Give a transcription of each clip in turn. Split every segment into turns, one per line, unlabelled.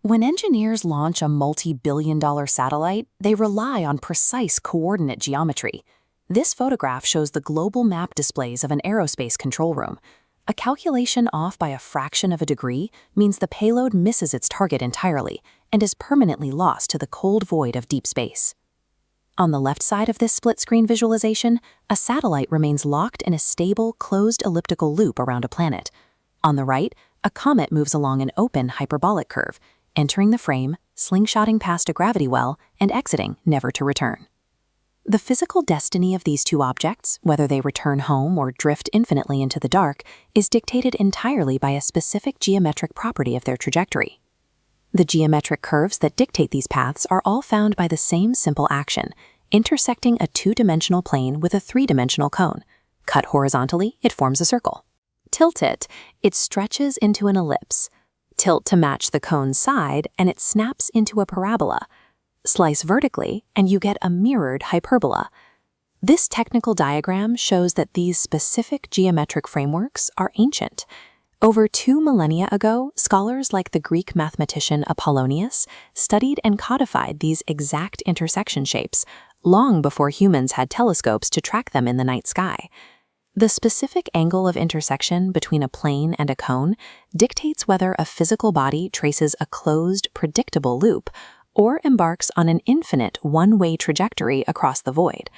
When engineers launch a multi-billion-dollar satellite, they rely on precise coordinate geometry. This photograph shows the global map displays of an aerospace control room. A calculation off by a fraction of a degree means the payload misses its target entirely and is permanently lost to the cold void of deep space. On the left side of this split-screen visualization, a satellite remains locked in a stable, closed elliptical loop around a planet. On the right, a comet moves along an open hyperbolic curve, entering the frame, slingshotting past a gravity well, and exiting, never to return. The physical destiny of these two objects, whether they return home or drift infinitely into the dark, is dictated entirely by a specific geometric property of their trajectory. The geometric curves that dictate these paths are all found by the same simple action, intersecting a two-dimensional plane with a three-dimensional cone. Cut horizontally, it forms a circle. Tilt it stretches into an ellipse. Tilt to match the cone's side, and it snaps into a parabola. Slice vertically, and you get a mirrored hyperbola. This technical diagram shows that these specific geometric frameworks are ancient. Over 2 millennia ago, scholars like the Greek mathematician Apollonius studied and codified these exact intersection shapes, long before humans had telescopes to track them in the night sky. The specific angle of intersection between a plane and a cone dictates whether a physical body traces a closed, predictable loop or embarks on an infinite one-way trajectory across the void.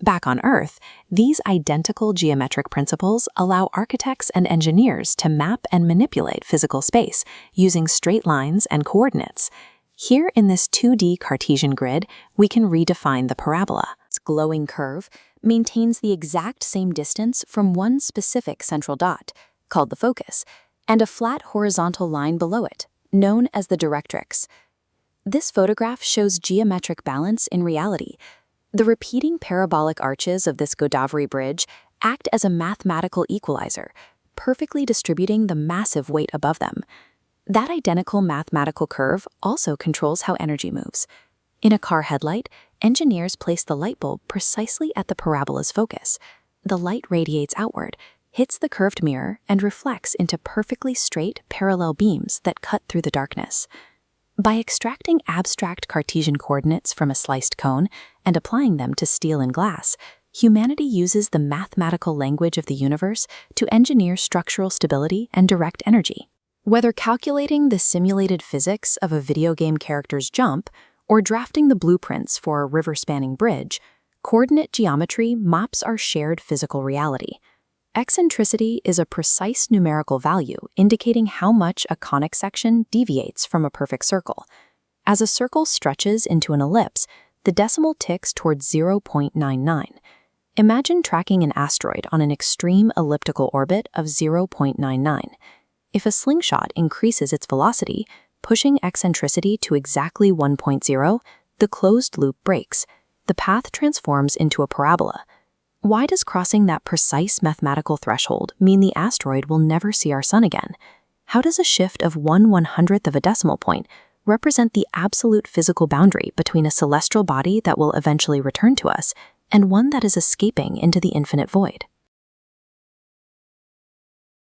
Back on Earth, these identical geometric principles allow architects and engineers to map and manipulate physical space using straight lines and coordinates. Here in this 2D Cartesian grid, we can redefine the parabola. Its glowing curve maintains the exact same distance from one specific central dot, called the focus, and a flat horizontal line below it, known as the directrix. This photograph shows geometric balance in reality. The repeating parabolic arches of this Godavari bridge act as a mathematical equalizer, perfectly distributing the massive weight above them. That identical mathematical curve also controls how energy moves. In a car headlight, engineers place the light bulb precisely at the parabola's focus. The light radiates outward, hits the curved mirror, and reflects into perfectly straight, parallel beams that cut through the darkness. By extracting abstract Cartesian coordinates from a sliced cone and applying them to steel and glass, humanity uses the mathematical language of the universe to engineer structural stability and direct energy. Whether calculating the simulated physics of a video game character's jump or drafting the blueprints for a river-spanning bridge, coordinate geometry maps our shared physical reality. Eccentricity is a precise numerical value indicating how much a conic section deviates from a perfect circle. As a circle stretches into an ellipse, the decimal ticks towards 0.99. Imagine tracking an asteroid on an extreme elliptical orbit of 0.99. If a slingshot increases its velocity, pushing eccentricity to exactly 1.0, the closed loop breaks. The path transforms into a parabola. Why does crossing that precise mathematical threshold mean the asteroid will never see our sun again? How does a shift of 1/100th of a decimal point represent the absolute physical boundary between a celestial body that will eventually return to us and one that is escaping into the infinite void?